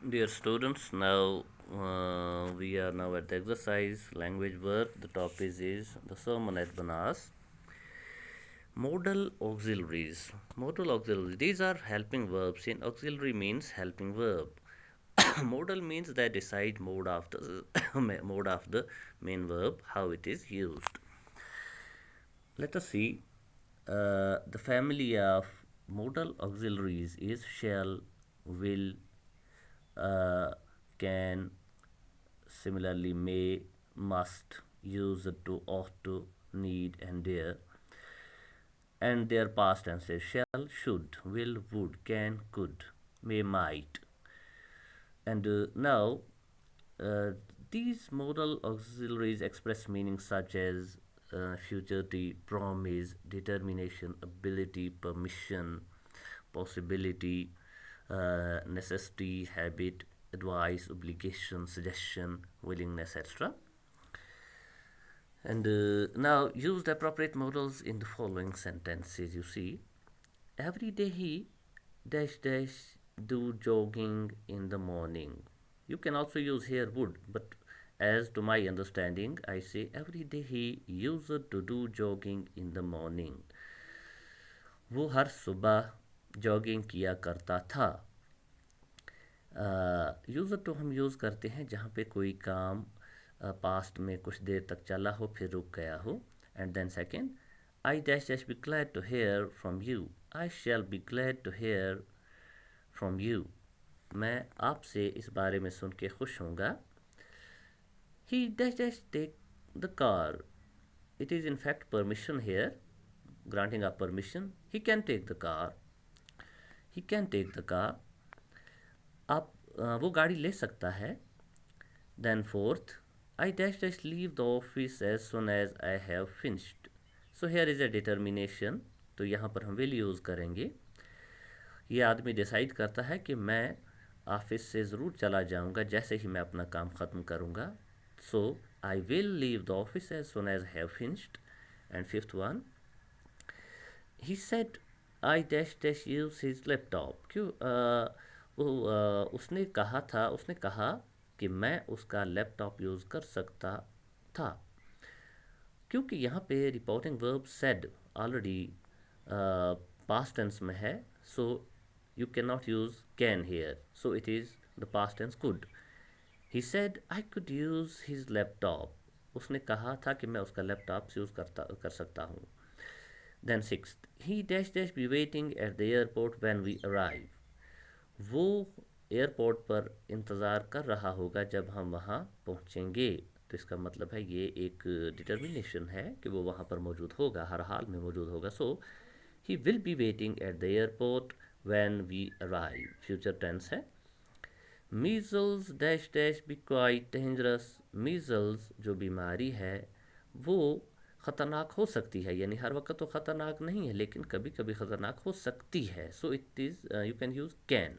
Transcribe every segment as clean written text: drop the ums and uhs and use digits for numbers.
Dear students, now we are now at the exercise language work. The topic is the sermon at Banas. Modal auxiliaries. Modal auxiliaries. These are helping verbs. In auxiliary means helping verb. Modal means that decide mode of the mode of the main verb, how it is used. Let us see. The family of modal auxiliaries is shall, will, uh, can, similarly may, must, used to, ought to, need, and dare. And their past tenses shall, should, will, would, can, could, may, might. And now uh, these modal auxiliaries express meanings such as futurity, promise, determination, ability, permission, possibility, necessity, habit, advice, obligation, suggestion, willingness, etc. And now use the appropriate modals in the following sentences. You see, every day he dash dash do jogging in the morning. You can also use here would, but as to my understanding, I say every day he used to do jogging in the morning. वो हर सुबह jogging किया करता था. User to हम use करते हैं जहाँ पे कोई काम पास्ट में कुछ देर तक चला हो फिर रुक गया हो. And then second, I dash dash be glad to hear from you. I shall be glad to hear from you. मैं आपसे इस बारे में सुन के खुश होऊंगा. He dash dash take the car. It is in fact permission here, granting a permission. He can take the car. He can take the car. आप वो गाड़ी ले सकता है. Then fourth, I dash dash leave the office as soon as I have finished. So here is a determination, तो यहाँ पर हम विल यूज़ करेंगे. ये आदमी डिसाइड करता है कि मैं ऑफिस से ज़रूर चला जाऊँगा जैसे ही मैं अपना काम ख़त्म करूँगा. So I will leave the office as soon as have finished. And fifth one, he said I dash dash use his laptop. क्यों उसने कहा कि मैं उसका लैपटॉप यूज़ कर सकता था. क्योंकि यहाँ पे reporting verb said already past tense में है, so you can not use can here, so it is the past tense could. He said I could use his laptop. उसने कहा था कि मैं उसका लैपटॉप यूज़ कर सकता हूँ. Then sixth, he dash dash be waiting at the airport when we arrive. वो एयरपोर्ट पर इंतज़ार कर रहा होगा जब हम वहाँ पहुँचेंगे. तो इसका मतलब है ये एक डिटर्मिनेशन है कि वो वहाँ पर मौजूद होगा, हर हाल में मौजूद होगा. So he will be waiting at the airport when we arrive, future tense है. Measles dash dash be quite dangerous. Measles जो बीमारी है वो ख़तरनाक हो सकती है, यानी हर वक्त तो ख़तरनाक नहीं है लेकिन कभी कभी ख़तरनाक हो सकती है. सो it is you can use can.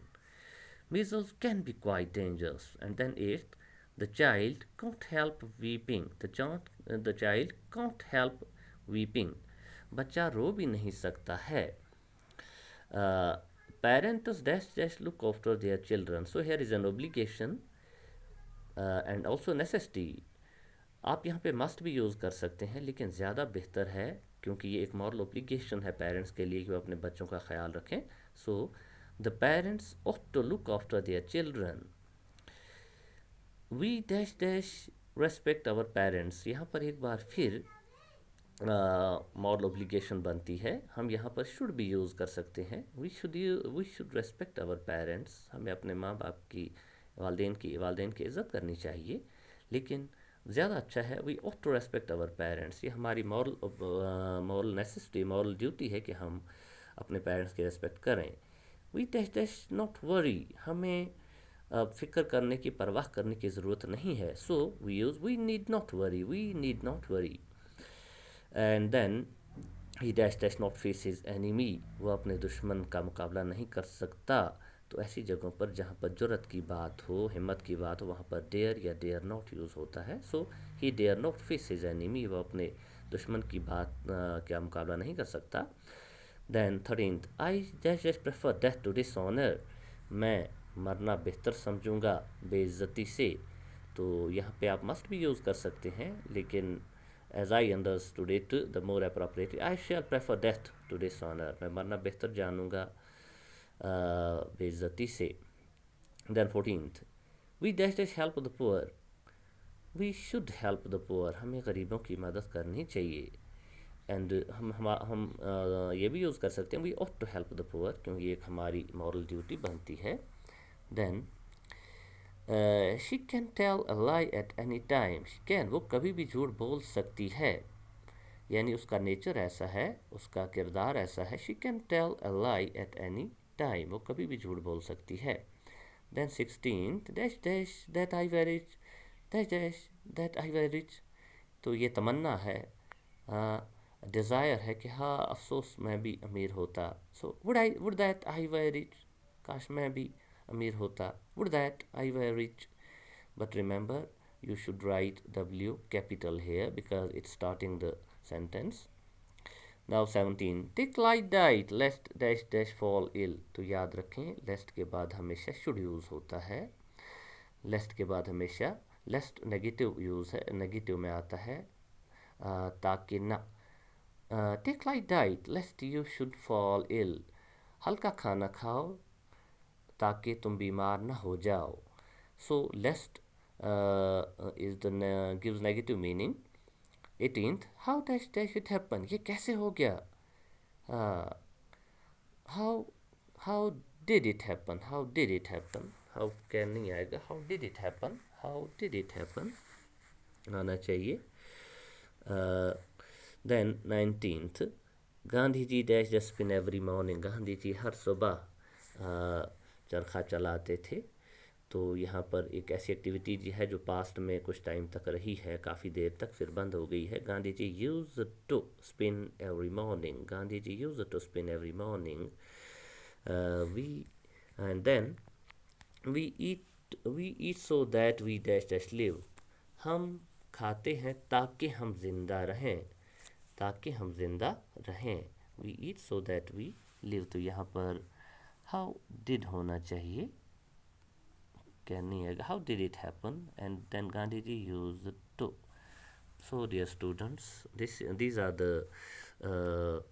Measles can be quite dangerous. And then eighth, the child can't help weeping. The child can't help weeping. बच्चा रो भी नहीं सकता है. Parents dash dash look after their children. So here is an obligation and also necessity. आप यहाँ पे must भी use कर सकते हैं लेकिन ज़्यादा बेहतर है क्योंकि ये एक मॉरल ऑब्लिगेशन है पेरेंट्स के लिए कि वो अपने बच्चों का ख्याल रखें. So the parents ought to look after their children. We dash dash respect our parents. यहाँ पर एक बार फिर मॉरल ऑब्लिगेशन बनती है. हम यहाँ पर शुड भी यूज़ कर सकते हैं. We should respect our parents. हमें अपने माँ बाप की वालदेन की इज़्ज़त करनी चाहिए. लेकिन ज़्यादा अच्छा है we ought to respect our parents. ये हमारी मॉरल नेसेसिटी, मॉरल ड्यूटी है कि हम अपने पेरेंट्स की रेस्पेक्ट करें. We dash dash not worry. हमें फ़िक्र करने की, परवाह करने की ज़रूरत नहीं है. So we use we need not worry. We need not worry. And then he dash dash not face his enemy. वो अपने दुश्मन का मुकाबला नहीं कर सकता. तो ऐसी जगहों पर जहाँ पर जुर्रत की बात हो, हिम्मत की बात हो, वहाँ पर डेयर या डेयर नॉट यूज़ होता है. So he dare not face his enemy. वो अपने दुश्मन की बात का मुकाबला नहीं कर सकता. Then 13th, I just prefer death to dishonor. मैं मरना बेहतर समझूंगा बेइज्जती से, तो यहाँ पे आप मस्ट भी यूज़ कर सकते हैं, लेकिन as I understood it the more appropriate I shall prefer death to dishonour, मैं मरना बेहतर जानूंगा बेइज्जती से। Then 14th, we dash dash help the poor, we should help the poor, हमें गरीबों की मदद करनी चाहिए। एंड हम ये भी यूज़ कर सकते हैं we ought to help the poor, क्योंकि एक हमारी मॉरल ड्यूटी बनती है। Then she can tell a lie at any time, she can वो कभी भी झूठ बोल सकती है, यानी उसका नेचर ऐसा है, उसका किरदार ऐसा है। She can tell a lie at any time, वो कभी भी झूठ बोल सकती है। Then 16th, dash dash that I very rich, dash dash that I very rich, तो ये तमन्ना है, डिज़ायर है कि हाँ अफसोस मैं भी अमीर होता। So would that I very rich, काश मैं भी अमीर होता, would that I very rich. But remember you should write W capital here because it's starting the sentence. Now 17, take light diet lest dash dash fall ill, तो याद रखें lest के बाद हमेशा should यूज़ होता है, lest के बाद हमेशा lest नेगेटिव यूज़ है, नेगेटिव में आता है ताकि ना। Take light diet lest you should fall ill, हल्का खाना खाओ ताकि तुम बीमार ना हो जाओ। So lest is the gives negative meaning. 18th, how dash dash it happen, ये कैसे हो गया, how how did it happen, how did it happen, how can नहीं आएगा, how did it happen, how did it happen आना चाहिए। Then 19th, Gandhi ji dash dustbin every morning, Gandhi ji हर सुबह चरखा चलाते थे। तो यहाँ पर एक ऐसी एक्टिविटी जी है जो पास्ट में कुछ टाइम तक रही है, काफ़ी देर तक, फिर बंद हो गई है। Gandhi ji use to spin every morning, Gandhi ji use to spin every morning. We and then we eat so that we dash dash live, हम खाते हैं ताकि हम जिंदा रहें, ताकि हम जिंदा रहें। We eat so that we live, तो यहाँ पर हाउ डिड होना चाहिए, कैन नहीं आएगा, how did it happen, and then Gandhi ji use to. So dear students, these are the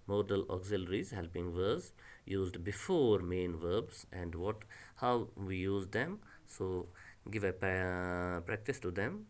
modal auxiliaries helping verbs used before main verbs and how we use them. So give a practice to them